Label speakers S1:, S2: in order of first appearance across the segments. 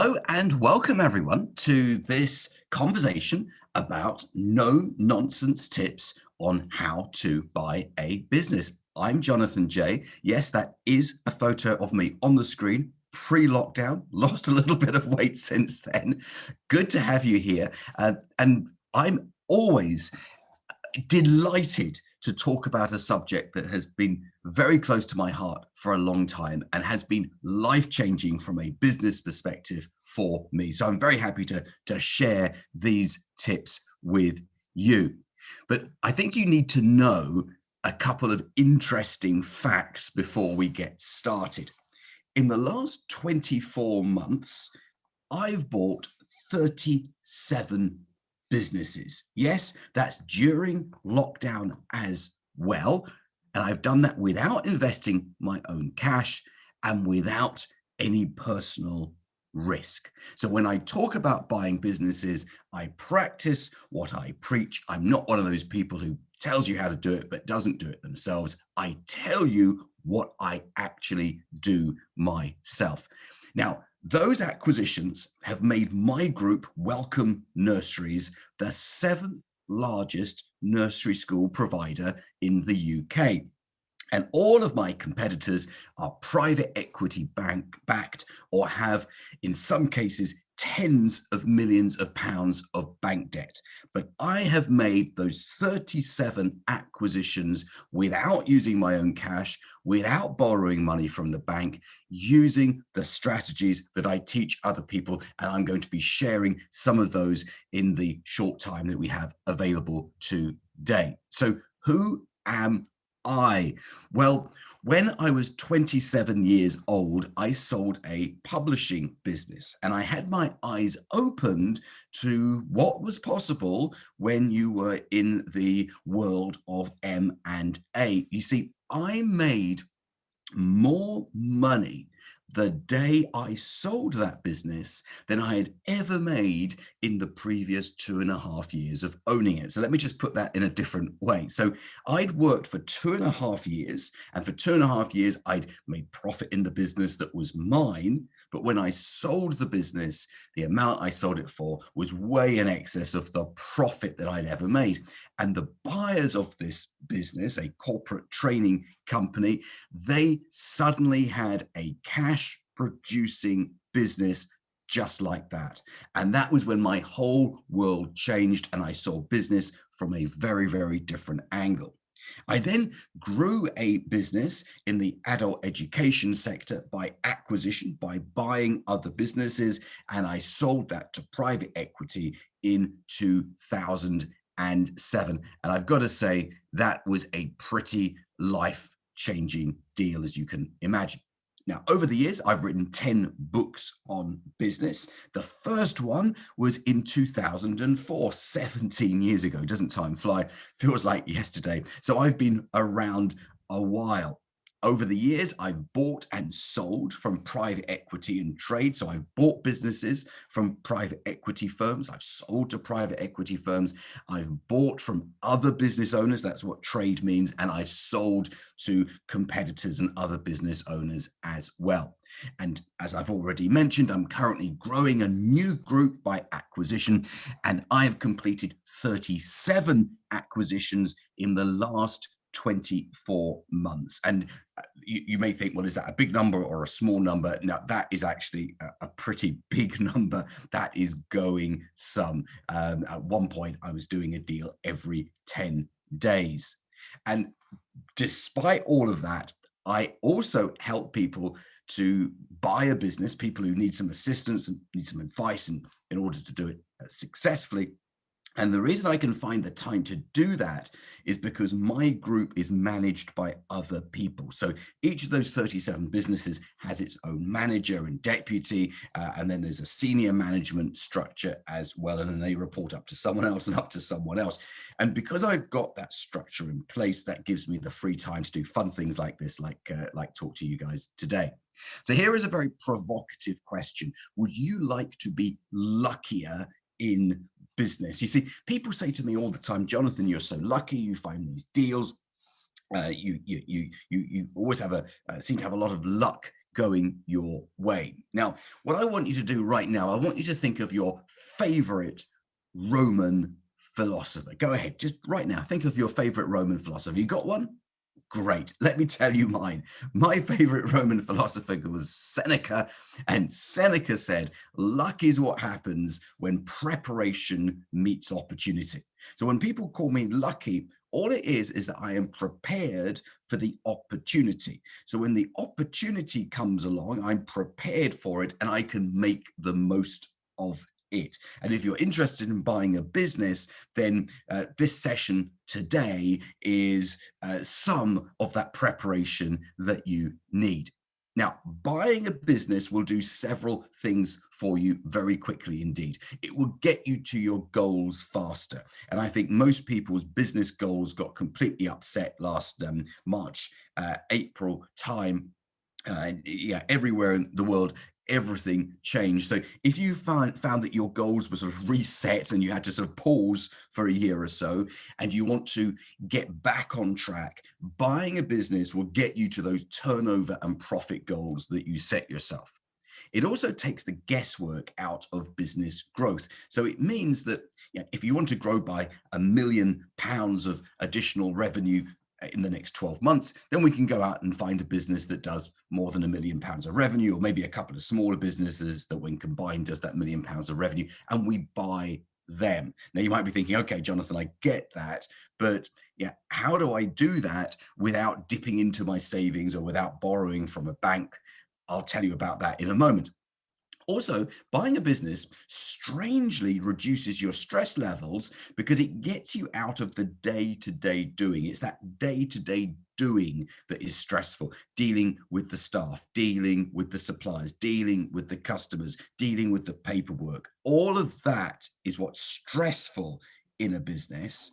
S1: Hello and welcome everyone to this conversation about no nonsense tips on how to buy a business. I'm Jonathan J. Yes, that is a photo of me on the screen pre-lockdown. Lost a little bit of weight since then. Good to have you here. And I'm always delighted to talk about a subject that has been very close to my heart for a long time and has been life-changing from a business perspective for me. So I'm very happy to share these tips with you. But I think you need to know a couple of interesting facts before we get started. In the last 24 months, I've bought 37 businesses. Yes, that's during lockdown as well. And I've done that without investing my own cash and without any personal risk. So when I talk about buying businesses, I practice what I preach. I'm not one of those people who tells you how to do it but doesn't do it themselves. I tell you what I actually do myself. Now, those acquisitions have made my group, Welcome Nurseries, the seventh largest nursery school provider in the UK. And all of my competitors are private equity backed or have, in some cases, tens of millions of pounds of bank debt. But I have made those 37 acquisitions without using my own cash, without borrowing money from the bank, using the strategies that I teach other people. And I'm going to be sharing some of those in the short time that we have available today. So who am I? Well, when I was 27 years old, I sold a publishing business and I had my eyes opened to what was possible when you were in the world of M&A. You see, I made more money the day I sold that business than I had ever made in the previous 2.5 years of owning it. So let me just put that in a different way. So I'd worked for 2.5 years, and for 2.5 years, I'd made profit in the business that was mine. But when I sold the business, the amount I sold it for was way in excess of the profit that I'd ever made. And the buyers of this business, a corporate training company, they suddenly had a cash producing business just like that. And that was when my whole world changed and I saw business from a very, very different angle. I then grew a business in the adult education sector by acquisition, by buying other businesses, and I sold that to private equity in 2007. And I've got to say, that was a pretty life-changing deal, as you can imagine. Now, over the years, I've written 10 books on business. The first one was in 2004, 17 years ago. Doesn't time fly? Feels like yesterday. So I've been around a while. Over the years, I've bought and sold from private equity and trade. So I've bought businesses from private equity firms. I've sold to private equity firms. I've bought from other business owners. That's what trade means. And I've sold to competitors and other business owners as well. And as I've already mentioned, I'm currently growing a new group by acquisition, and I've completed 37 acquisitions in the last 24 months. And you may think, well, is that a big number or a small number? No, that is actually a pretty big number. That is going some. At one point, I was doing a deal every 10 days. And despite all of that, I also help people to buy a business, people who need some assistance and need some advice in order to do it successfully. And the reason I can find the time to do that is because my group is managed by other people. So each of those 37 businesses has its own manager and deputy, and then there's a senior management structure as well. And then they report up to someone else and up to someone else. And because I've got that structure in place, that gives me the free time to do fun things like this, like talk to you guys today. So here is a very provocative question. Would you like to be luckier in business? You see, people say to me all the time, Jonathan, you're so lucky, you find these deals. You always have seem to have a lot of luck going your way. Now, what I want you to do right now, I want you to think of your favorite Roman philosopher. Go ahead, just right now, think of your favorite Roman philosopher. You got one? Great. Let me tell you mine. My favorite Roman philosopher was Seneca, and Seneca said, luck is what happens when preparation meets opportunity. So when people call me lucky, all it is that I am prepared for the opportunity. So when the opportunity comes along, I'm prepared for it and I can make the most of it. And if you're interested in buying a business, then this session today is some of that preparation that you need. Now, buying a business will do several things for you very quickly indeed. It will get you to your goals faster. And I think most people's business goals got completely upset last March, April time. Yeah, everywhere in the world, everything changed. So if you found that your goals were sort of reset and you had to sort of pause for a year or so, and you want to get back on track, buying a business will get you to those turnover and profit goals that you set yourself. It also takes the guesswork out of business growth. So it means that, yeah, if you want to grow by £1 million of additional revenue in the next 12 months, then we can go out and find a business that does more than £1 million of revenue, or maybe a couple of smaller businesses that when combined does that £1 million of revenue, and we buy them. Now you might be thinking, okay, Jonathan, I get that, but yeah, how do I do that without dipping into my savings or without borrowing from a bank? I'll tell you about that in a moment. Also, buying a business strangely reduces your stress levels because it gets you out of the day to day doing. It's that day to day doing that is stressful. Dealing with the staff, dealing with the suppliers, dealing with the customers, dealing with the paperwork. All of that is what's stressful in a business.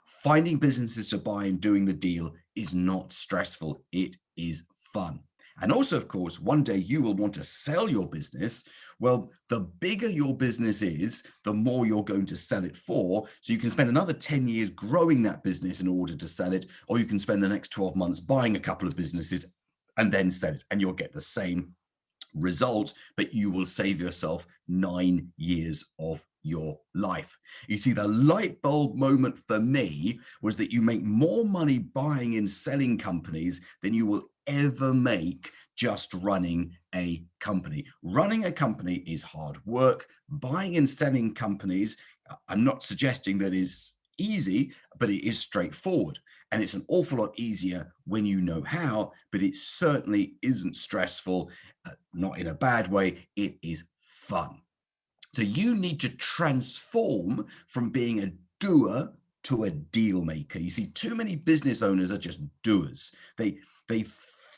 S1: Finding businesses to buy and doing the deal is not stressful, it is fun. And also, of course, one day you will want to sell your business. Well, the bigger your business is, the more you're going to sell it for. So you can spend another 10 years growing that business in order to sell it, or you can spend the next 12 months buying a couple of businesses and then sell it, and you'll get the same result, but you will save yourself 9 years of your life. You see, the light bulb moment for me was that you make more money buying and selling companies than you will ever make just running a company. Running a company is hard work. Buying and selling companies, I'm not suggesting that is easy, but it is straightforward. And it's an awful lot easier when you know how, but it certainly isn't stressful, not in a bad way. It is fun. So you need to transform from being a doer to a deal maker. You see, too many business owners are just doers. They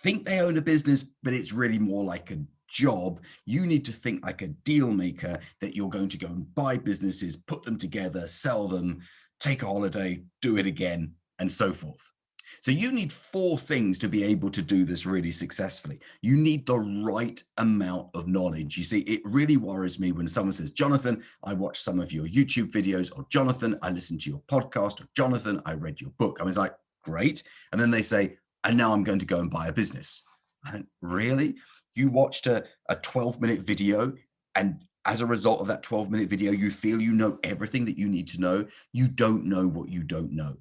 S1: think they own a business, but it's really more like a job. You need to think like a deal maker, that you're going to go and buy businesses, put them together, sell them, take a holiday, do it again, and so forth. So you need four things to be able to do this really successfully. You need the right amount of knowledge. You see, it really worries me when someone says, Jonathan, I watched some of your YouTube videos, or Jonathan, I listened to your podcast, or Jonathan, I read your book. I was like, great. And then they say, and now I'm going to go and buy a business. I went, really? You watched a 12-minute video, and as a result of that 12-minute video, you feel you know everything that you need to know? You don't know what you don't know.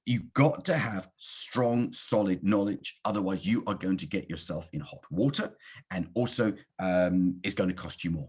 S1: You've got to have strong, solid knowledge. Otherwise, you are going to get yourself in hot water, and also it's going to cost you more.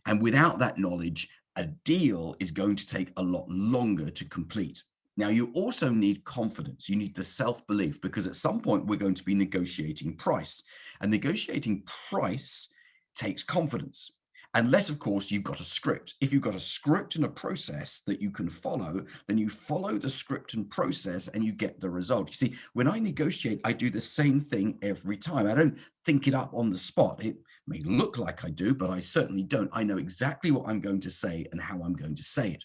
S1: And without that knowledge, a deal is going to take a lot longer to complete. Now, you also need confidence. You need the self-belief, because at some point we're going to be negotiating price. And negotiating price takes confidence. Unless, of course, you've got a script. If you've got a script and a process that you can follow, then you follow the script and process and you get the result. You see, when I negotiate, I do the same thing every time. I don't think it up on the spot. It may look like I do, but I certainly don't. I know exactly what I'm going to say and how I'm going to say it.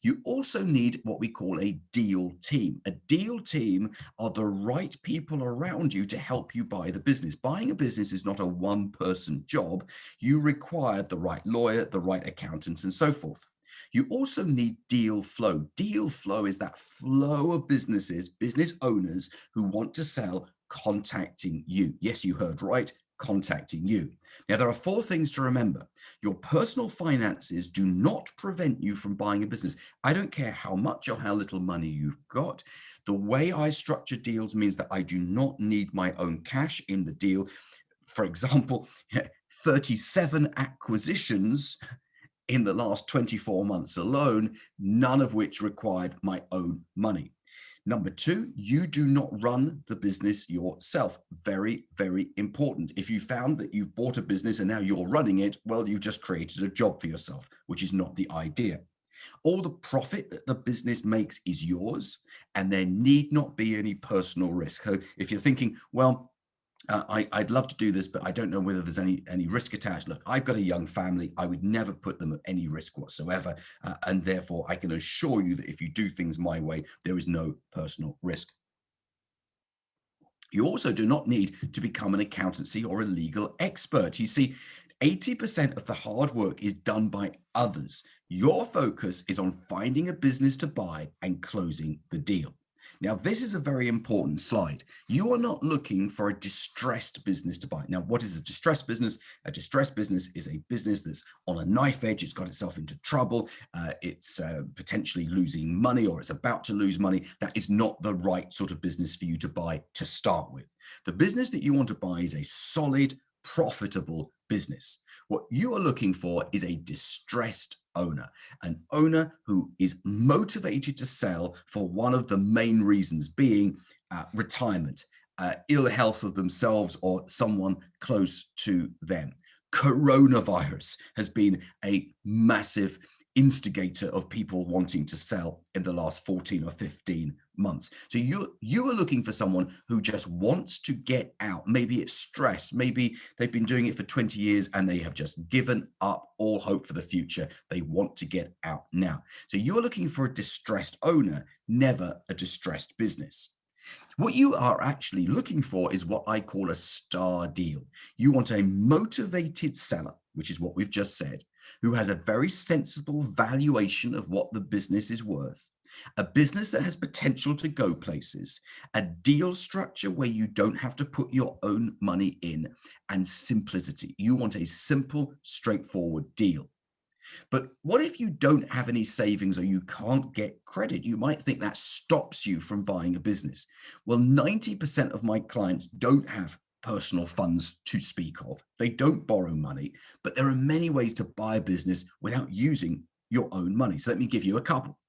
S1: You also need what we call a deal team. A deal team are the right people around you to help you buy the business. Buying a business is not a one-person job. You require the right lawyer, the right accountants, and so forth. You also need deal flow. Deal flow is that flow of businesses, business owners who want to sell, contacting you. Yes, you heard right. contacting you. Now, there are four things to remember. Your personal finances do not prevent you from buying a business. I don't care how much or how little money you've got. The way I structure deals means that I do not need my own cash in the deal. For example, 37 acquisitions in the last 24 months alone, none of which required my own money. Number two, you do not run the business yourself. Very, very important. If you found that you've bought a business and now you're running it, well, you just created a job for yourself, which is not the idea. All the profit that the business makes is yours, and there need not be any personal risk. So if you're thinking, well, I'd love to do this, but I don't know whether there's any risk attached. Look, I've got a young family. I would never put them at any risk whatsoever, and therefore I can assure you that if you do things my way, there is no personal risk. You also do not need to become an accountancy or a legal expert. You see, 80% of the hard work is done by others. Your focus is on finding a business to buy and closing the deal. Now, this is a very important slide. You are not looking for a distressed business to buy. Now, what is a distressed business? A distressed business is a business that's on a knife edge. It's got itself into trouble. It's potentially losing money, or it's about to lose money. That is not the right sort of business for you to buy to start with. The business that you want to buy is a solid, profitable business. What you are looking for is a distressed owner, an owner who is motivated to sell for one of the main reasons being retirement, ill health of themselves or someone close to them. Coronavirus has been a massive instigator of people wanting to sell in the last 14 or 15 months. So you are looking for someone who just wants to get out. Maybe it's stress. Maybe they've been doing it for 20 years and they have just given up all hope for the future. They want to get out now. So you're looking for a distressed owner, never a distressed business. What you are actually looking for is what I call a star deal. You want a motivated seller, which is what we've just said, who has a very sensible valuation of what the business is worth, a business that has potential to go places, a deal structure where you don't have to put your own money in, and simplicity. You want a simple, straightforward deal. But what if you don't have any savings or you can't get credit? You might think that stops you from buying a business. Well, 90% of my clients don't have personal funds to speak of. They don't borrow money, but there are many ways to buy a business without using your own money. So let me give you a couple.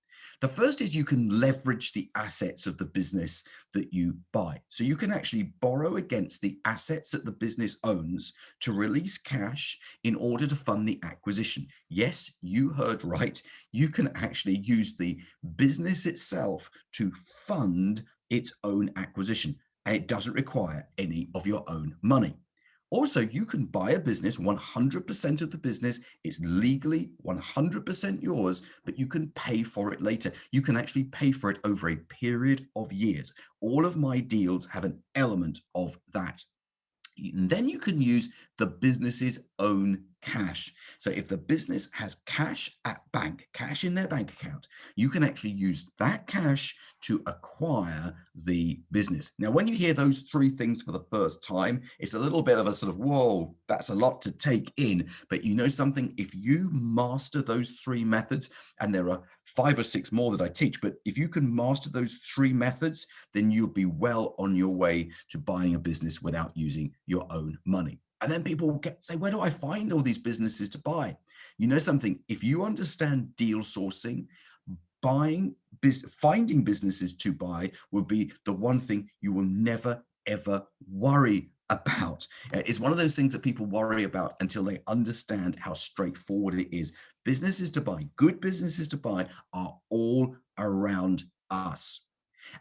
S1: The first is you can leverage the assets of the business that you buy. So you can actually borrow against the assets that the business owns to release cash in order to fund the acquisition. Yes, you heard right. You can actually use the business itself to fund its own acquisition, and it doesn't require any of your own money. Also, you can buy a business, 100% of the business. It's legally 100% yours, but you can pay for it later. You can actually pay for it over a period of years. All of my deals have an element of that. And then you can use the business's own cash. So if the business has cash at bank, cash in their bank account, you can actually use that cash to acquire the business. Now, when you hear those three things for the first time, it's a little bit of a sort of, whoa, that's a lot to take in. But you know something, if you master those three methods, and there are 5 or 6 more that I teach, but if you can master those three methods, then you'll be well on your way to buying a business without using your own money. And then people will say, where do I find all these businesses to buy? You know something, if you understand deal sourcing, finding businesses to buy will be the one thing you will never, ever worry about. It's one of those things that people worry about until they understand how straightforward it is. Businesses to buy, good businesses to buy are all around us.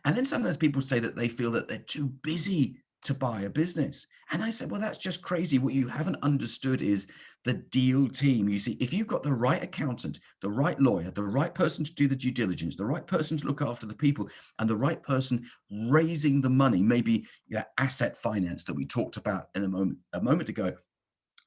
S1: And then sometimes people say that they feel that they're too busy to buy a business. And I said, well, that's just crazy. What you haven't understood is the deal team. You see, if you've got the right accountant, the right lawyer, the right person to do the due diligence, the right person to look after the people, and the right person raising the money, maybe asset finance that we talked about in a moment ago,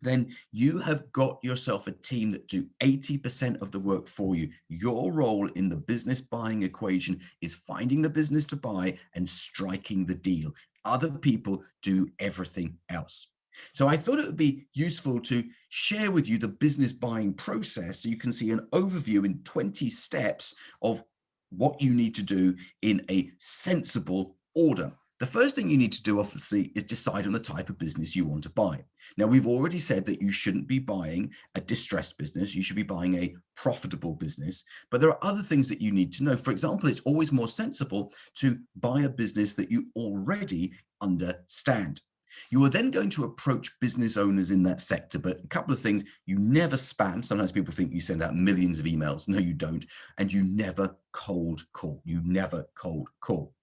S1: then you have got yourself a team that do 80% of the work for you. Your role in the business buying equation is finding the business to buy and striking the deal. Other people do everything else. So I thought it would be useful to share with you the business buying process so you can see an overview in 20 steps of what you need to do in a sensible order. The first thing you need to do, obviously, is decide on the type of business you want to buy. Now, we've already said that you shouldn't be buying a distressed business. You should be buying a profitable business. But there are other things that you need to know. For example, it's always more sensible to buy a business that you already understand. You are then going to approach business owners in that sector, but a couple of things: you never spam. Sometimes people think you send out millions of emails. No, you don't. And you never cold call. You never cold call.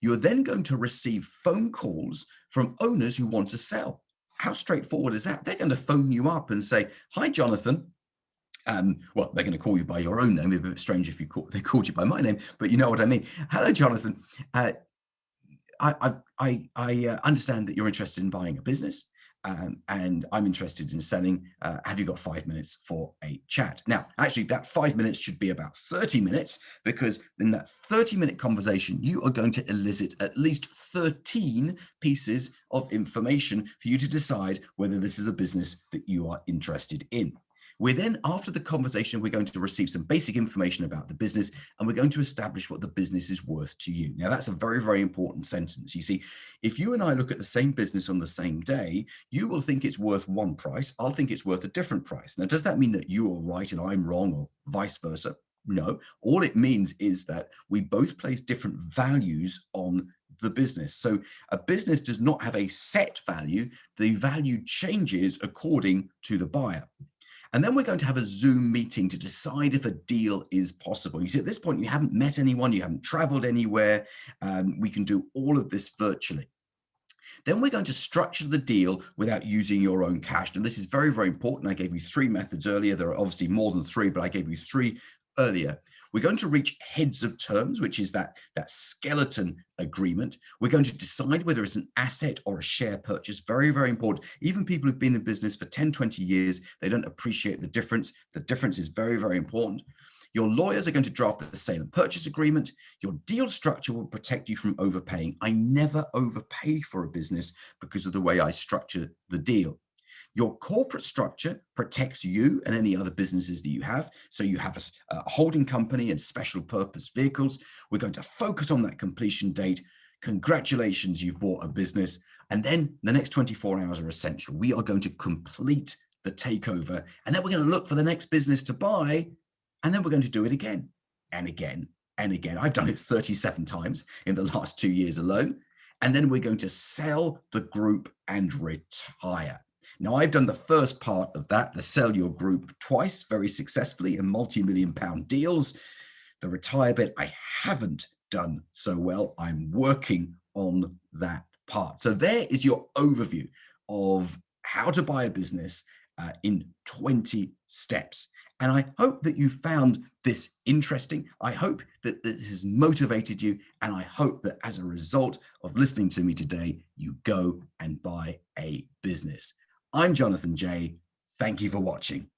S1: You are then going to receive phone calls from owners who want to sell. How straightforward is that? They're going to phone you up and say, "Hi, Jonathan." Well, they're going to call you by your own name. It'd be a bit strange if they called you by my name, but you know what I mean. "Hello, Jonathan. Uh, I understand that you're interested in buying a business, and I'm interested in selling. Have you got 5 minutes for a chat?" Now, actually, that 5 minutes should be about 30 minutes, because in that 30-minute conversation, you are going to elicit at least 13 pieces of information for you to decide whether this is a business that you are interested in. We're then, after the conversation, we're going to receive some basic information about the business, and we're going to establish what the business is worth to you. Now, that's a very, very important sentence. You see, if you and I look at the same business on the same day, you will think it's worth one price. I'll think it's worth a different price. Now, does that mean that you are right and I'm wrong, or vice versa? No. All it means is that we both place different values on the business. So a business does not have a set value. The value changes according to the buyer. And then we're going to have a Zoom meeting to decide if a deal is possible. You see, at this point, you haven't met anyone, you haven't traveled anywhere. We can do all of this virtually. Then we're going to structure the deal without using your own cash. And this is very, very important. I gave you three methods earlier. There are obviously more than three, but I gave you three earlier. We're going to reach heads of terms, which is that skeleton agreement. We're going to decide whether it's an asset or a share purchase. Very, very important. Even people who've been in business for 10, 20 years, they don't appreciate the difference. The difference is very, very important. Your lawyers are going to draft the sale and purchase agreement. Your deal structure will protect you from overpaying. I never overpay for a business because of the way I structure the deal. Your corporate structure protects you and any other businesses that you have. So you have a holding company and special purpose vehicles. We're going to focus on that completion date. Congratulations, you've bought a business. And then the next 24 hours are essential. We are going to complete the takeover, and then we're going to look for the next business to buy, and then we're going to do it again and again and again. I've done it 37 times in the last 2 years alone. And then we're going to sell the group and retire. Now, I've done the first part of that, the sell your group, twice very successfully in multi-million-pound deals. The retire bit, I haven't done so well. I'm working on that part. So there is your overview of how to buy a business in 20 steps. And I hope that you found this interesting. I hope that this has motivated you. And I hope that as a result of listening to me today, you go and buy a business. I'm Jonathan J. Thank you for watching.